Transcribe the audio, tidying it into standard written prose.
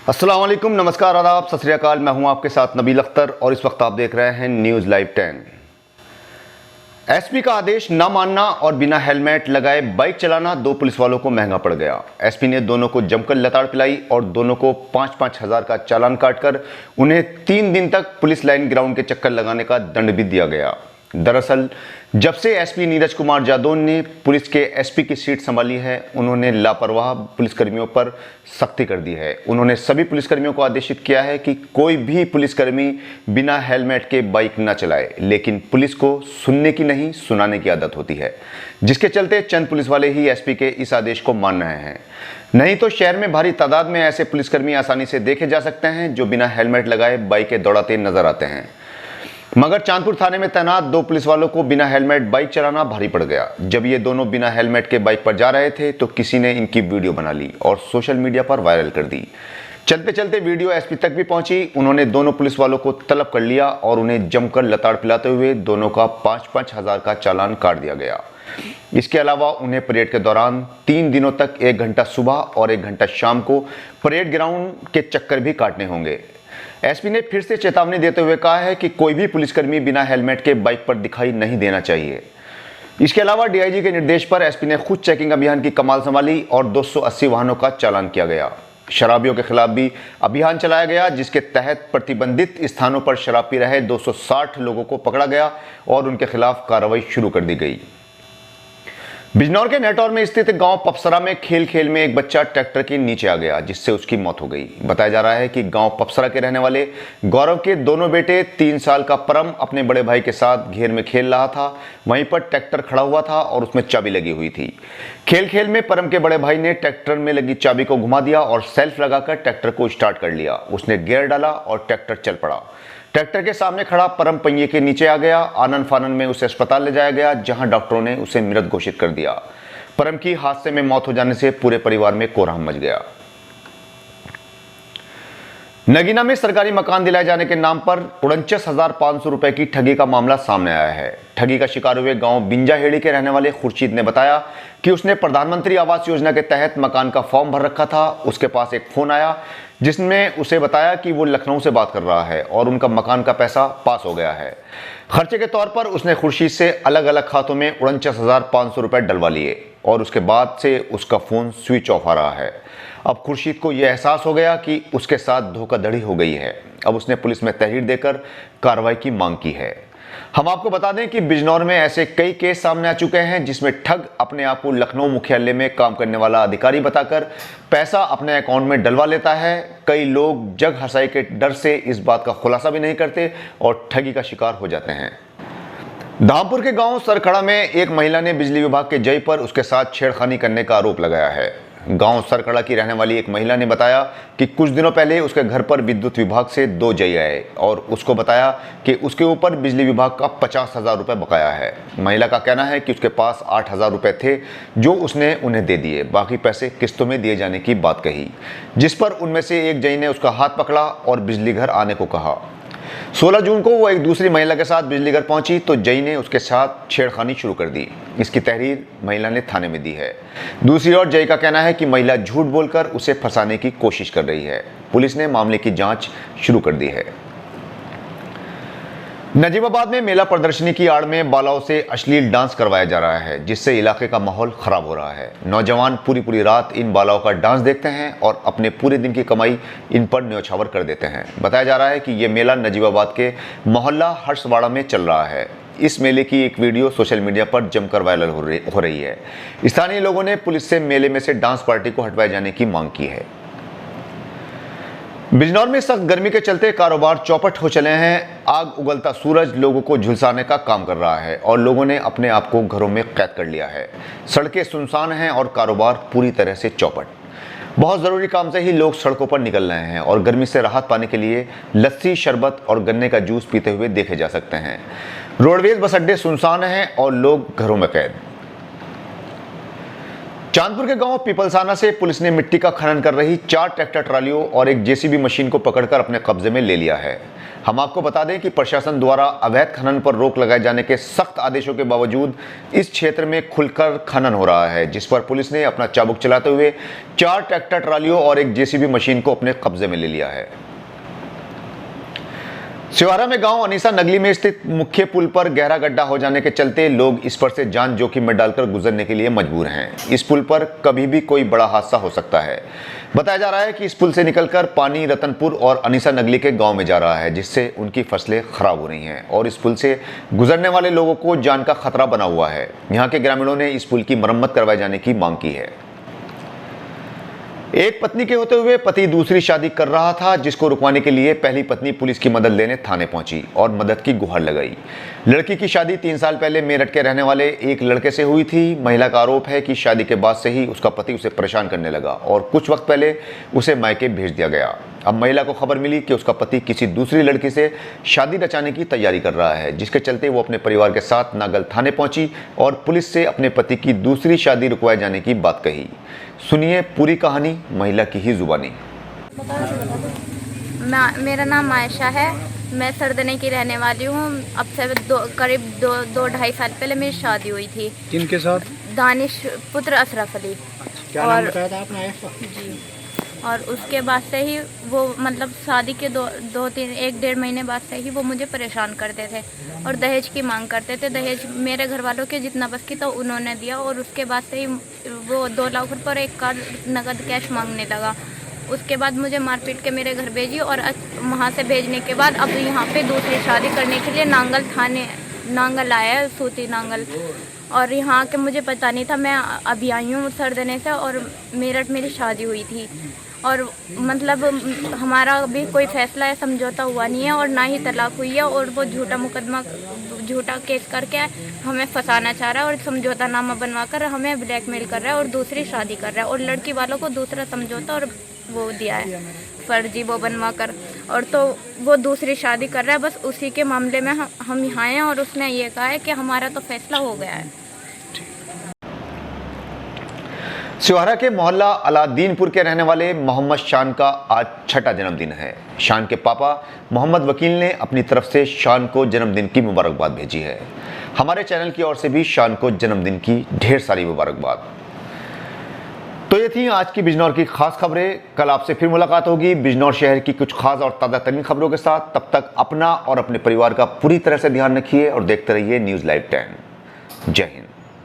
अस्सलाम वालेकुम, नमस्कार, आदाब, सत श्री अकाल। मैं हूं आपके साथ नबील अख्तर और इस वक्त आप देख रहे हैं न्यूज़ लाइव 10। एसपी का आदेश न मानना और बिना हेलमेट लगाए बाइक चलाना दो पुलिस वालों को महंगा पड़ गया। एसपी ने दोनों को जमकर लताड़ पिलाई और दोनों को 5-5 हज़ार का चालान काटकर उन्हें 3 दिन तक पुलिस लाइन ग्राउंड के चक्कर लगाने का दंड भी दिया गया। दरअसल जब से एसपी नीरज कुमार जादौन ने पुलिस के एसपी की सीट संभाली है, उन्होंने लापरवाह पुलिसकर्मियों पर सख्ती कर दी है। उन्होंने सभी पुलिसकर्मियों को आदेशित किया है कि कोई भी पुलिसकर्मी बिना हेलमेट के बाइक न चलाए, लेकिन पुलिस को सुनने की नहीं सुनाने की आदत होती है, जिसके चलते चंद पुलिस वाले ही एसपी के इस आदेश को मान रहे हैं। नहीं तो शहर में भारी तादाद में ऐसे पुलिसकर्मी आसानी से देखे जा सकते हैं जो बिना हेलमेट लगाए बाइकें दौड़ाते नजर आते हैं। मगर चांदपुर थाने में तैनात दो पुलिस वालों को बिना हेलमेट बाइक चलाना भारी पड़ गया। जब ये दोनों बिना हेलमेट के बाइक पर जा रहे थे तो किसी ने इनकी वीडियो बना ली और सोशल मीडिया पर वायरल कर दी। चलते चलते वीडियो एसपी तक भी पहुंची। उन्होंने दोनों पुलिस वालों को तलब कर लिया और उन्हें जमकर लताड़ पिलाते हुए दोनों का 5-5 हज़ार का चालान काट दिया गया। इसके अलावा उन्हें परेड के दौरान 3 दिनों तक 1 घंटा सुबह और 1 घंटा शाम को परेड ग्राउंड के चक्कर भी काटने होंगे। एसपी ने फिर से चेतावनी देते हुए कहा है कि कोई भी पुलिसकर्मी बिना हेलमेट के बाइक पर दिखाई नहीं देना चाहिए। इसके अलावा डीआईजी के निर्देश पर एसपी ने खुद चेकिंग अभियान की कमाल संभाली और 280 वाहनों का चालान किया गया। शराबियों के खिलाफ भी अभियान चलाया गया, जिसके तहत प्रतिबंधित स्थानों पर शराब पी रहे 260 लोगों को पकड़ा गया और उनके खिलाफ कार्रवाई शुरू कर दी गई। बिजनौर के नेटौर में स्थित गांव पपसरा में खेल में एक बच्चा ट्रैक्टर के नीचे आ गया, जिससे उसकी मौत हो गई। बताया जा रहा है कि गांव पपसरा के रहने वाले गौरव के दोनों बेटे 3 साल का परम अपने बड़े भाई के साथ घेर में खेल रहा था। वहीं पर ट्रैक्टर खड़ा हुआ था और उसमें चाबी लगी हुई थी। खेल में परम के बड़े भाई ने ट्रैक्टर में लगी चाबी को घुमा दिया और सेल्फ लगाकर ट्रैक्टर को स्टार्ट कर लिया। उसने गियर डाला और ट्रैक्टर चल पड़ा। ट्रैक्टर के सामने खड़ा परम पहिए के नीचे आ गया। आनन फानन में उसे अस्पताल ले जाया गया, जहां डॉक्टरों ने उसे मृत घोषित कर दिया। परम की हादसे में मौत हो जाने से पूरे परिवार में कोहराम मच गया। नगीना में सरकारी मकान दिलाए जाने के नाम पर 49,500 रुपए की ठगी का मामला सामने आया है। ठगी का शिकार हुए गांव बिंजाहेड़ी के रहने वाले खुर्शीद ने बताया कि उसने प्रधानमंत्री आवास योजना के तहत मकान का फॉर्म भर रखा था। उसके पास एक फोन आया जिसमें उसे बताया कि वो लखनऊ से बात कर रहा है और उनका मकान का पैसा पास हो गया है। खर्चे के तौर पर उसने खुर्शीद से अलग अलग खातों में 49,500 रुपए डलवा लिए और उसके बाद से उसका फोन स्विच ऑफ आ रहा है। अब खुर्शीद को यह एहसास हो गया कि उसके साथ धोखाधड़ी हो गई है। अब उसने पुलिस में तहरीर देकर कार्रवाई की मांग की है। हम आपको बता दें कि बिजनौर में ऐसे कई केस सामने आ चुके हैं जिसमें ठग अपने आप को लखनऊ मुख्यालय में काम करने वाला अधिकारी बताकर पैसा अपने अकाउंट में डलवा लेता है। कई लोग जग हंसाई के डर से इस बात का खुलासा भी नहीं करते और ठगी का शिकार हो जाते हैं। धामपुर के गांव सरखड़ा में एक महिला ने बिजली विभाग के जय पर उसके साथ छेड़खानी करने का आरोप लगाया है। गांव सरखड़ा की रहने वाली एक महिला ने बताया कि कुछ दिनों पहले उसके घर पर विद्युत विभाग से 2 जय आए और उसको बताया कि उसके ऊपर बिजली विभाग का 50,000 रुपये बकाया है। महिला का कहना है कि उसके पास 8,000 रुपये थे जो उसने उन्हें दे दिए, बाकी पैसे किस्तों में दिए जाने की बात कही, जिस पर उनमें से एक जय ने उसका हाथ पकड़ा और बिजली घर आने को कहा। 16 जून को वो एक दूसरी महिला के साथ बिजली घर पहुंची तो जय ने उसके साथ छेड़खानी शुरू कर दी। इसकी तहरीर महिला ने थाने में दी है। दूसरी ओर जय का कहना है कि महिला झूठ बोलकर उसे फंसाने की कोशिश कर रही है। पुलिस ने मामले की जांच शुरू कर दी है। नजीबाबाद में मेला प्रदर्शनी की आड़ में बालाओं से अश्लील डांस करवाया जा रहा है, जिससे इलाके का माहौल खराब हो रहा है। नौजवान पूरी रात इन बालाओं का डांस देखते हैं और अपने पूरे दिन की कमाई इन पर न्यौछावर कर देते हैं। बताया जा रहा है कि यह मेला नजीबाबाद के मोहल्ला हर्षवाड़ा में चल रहा है। इस मेले की एक वीडियो सोशल मीडिया पर जमकर वायरल हो रही है। स्थानीय लोगों ने पुलिस से मेले में से डांस पार्टी को हटवाए जाने की मांग की है। बिजनौर में सख्त गर्मी के चलते कारोबार चौपट हो चले हैं। आग उगलता सूरज लोगों को झुलसाने का काम कर रहा है और लोगों ने अपने आप को घरों में कैद कर लिया है। सड़कें सुनसान हैं और कारोबार पूरी तरह से चौपट। बहुत ज़रूरी काम से ही लोग सड़कों पर निकल रहे हैं और गर्मी से राहत पाने के लिए लस्सी, शरबत और गन्ने का जूस पीते हुए देखे जा सकते हैं। रोडवेज बस अड्डे सुनसान हैं और लोग घरों में कैद। चांदपुर के गांव पीपलसाना से पुलिस ने मिट्टी का खनन कर रही 4 ट्रैक्टर ट्रालियों और एक जेसीबी मशीन को पकड़कर अपने कब्जे में ले लिया है। हम आपको बता दें कि प्रशासन द्वारा अवैध खनन पर रोक लगाए जाने के सख्त आदेशों के बावजूद इस क्षेत्र में खुलकर खनन हो रहा है, जिस पर पुलिस ने अपना चाबुक चलाते हुए 4 ट्रैक्टर ट्रालियों और एक जेसीबी मशीन को अपने कब्जे में ले लिया है। सिवारा में गांव अनीसा नगली में स्थित मुख्य पुल पर गहरा गड्ढा हो जाने के चलते लोग इस पर से जान जोखिम में डालकर गुजरने के लिए मजबूर हैं। इस पुल पर कभी भी कोई बड़ा हादसा हो सकता है। बताया जा रहा है कि इस पुल से निकलकर पानी रतनपुर और अनीसा नगली के गांव में जा रहा है, जिससे उनकी फसलें खराब हो रही हैं और इस पुल से गुजरने वाले लोगों को जान का खतरा बना हुआ है। यहाँ के ग्रामीणों ने इस पुल की मरम्मत करवाए जाने की मांग की है। एक पत्नी के होते हुए पति दूसरी शादी कर रहा था, जिसको रुकवाने के लिए पहली पत्नी पुलिस की मदद लेने थाने पहुंची और मदद की गुहार लगाई। लड़की की शादी 3 साल पहले मेरठ के रहने वाले एक लड़के से हुई थी। महिला का आरोप है कि शादी के बाद से ही उसका पति उसे परेशान करने लगा और कुछ वक्त पहले उसे मायके भेज दिया गया। अब महिला को खबर मिली कि उसका पति किसी दूसरी लड़की से शादी रचाने की तैयारी कर रहा है, जिसके चलते वो अपने परिवार के साथ नागल थाने पहुंची और पुलिस से अपने पति की दूसरी शादी रुकवाए जाने की बात कही। सुनिए पूरी कहानी महिला की ही जुबानी। मेरा नाम आयशा है, मैं सरदने की रहने वाली हूँ। अब से करीब दो ढाई साल पहले मेरी शादी हुई थी। किनके साथ? दानिश पुत्र अशरफ अली। क्या नाम बताया था आपने? आयशा जी। और उसके बाद से ही वो मतलब शादी के 1-1.5 महीने बाद से ही वो मुझे परेशान करते थे और दहेज की मांग करते थे। दहेज मेरे घर वालों के जितना बस की तो उन्होंने दिया और उसके बाद से ही वो 2 लाख रुपये और एक कार नकद कैश मांगने लगा। उसके बाद मुझे मारपीट के मेरे घर भेजी और वहाँ से भेजने के बाद अब यहाँ पे दूसरी शादी करने के लिए नांगल आया है, सूती नांगल। और यहाँ के मुझे पता नहीं था, मैं अभी आई हूँ सरदने से और मेरठ मेरी शादी हुई थी और मतलब हमारा अभी कोई फैसला या समझौता हुआ नहीं है और ना ही तलाक हुई है और वो झूठा केस करके हमें फंसाना चाह रहा है और समझौता नामा बनवा कर हमें ब्लैकमेल कर रहा है और दूसरी शादी कर रहा है और लड़की वालों को दूसरा समझौता और वो दिया है फर्जी वो बनवा कर, और तो वो दूसरी शादी कर रहा है। बस उसी के मामले में हम यहाँ हैं और उसने ये कहा है कि हमारा तो फैसला हो गया है। सिवारा के मोहल्ला अलादीनपुर के रहने वाले मोहम्मद शान का आज 6ठा जन्मदिन है। शान के पापा मोहम्मद वकील ने अपनी तरफ से शान को जन्मदिन की मुबारकबाद भेजी है। हमारे चैनल की ओर से भी शान को जन्मदिन की ढेर सारी मुबारकबाद। तो ये थी आज की बिजनौर की खास खबरें। कल आपसे फिर मुलाकात होगी बिजनौर शहर की कुछ खास और ताज़ा तरीन खबरों के साथ। तब तक अपना और अपने परिवार का पूरी तरह से ध्यान रखिए और देखते रहिए न्यूज़ लाइव 10। जय हिंद।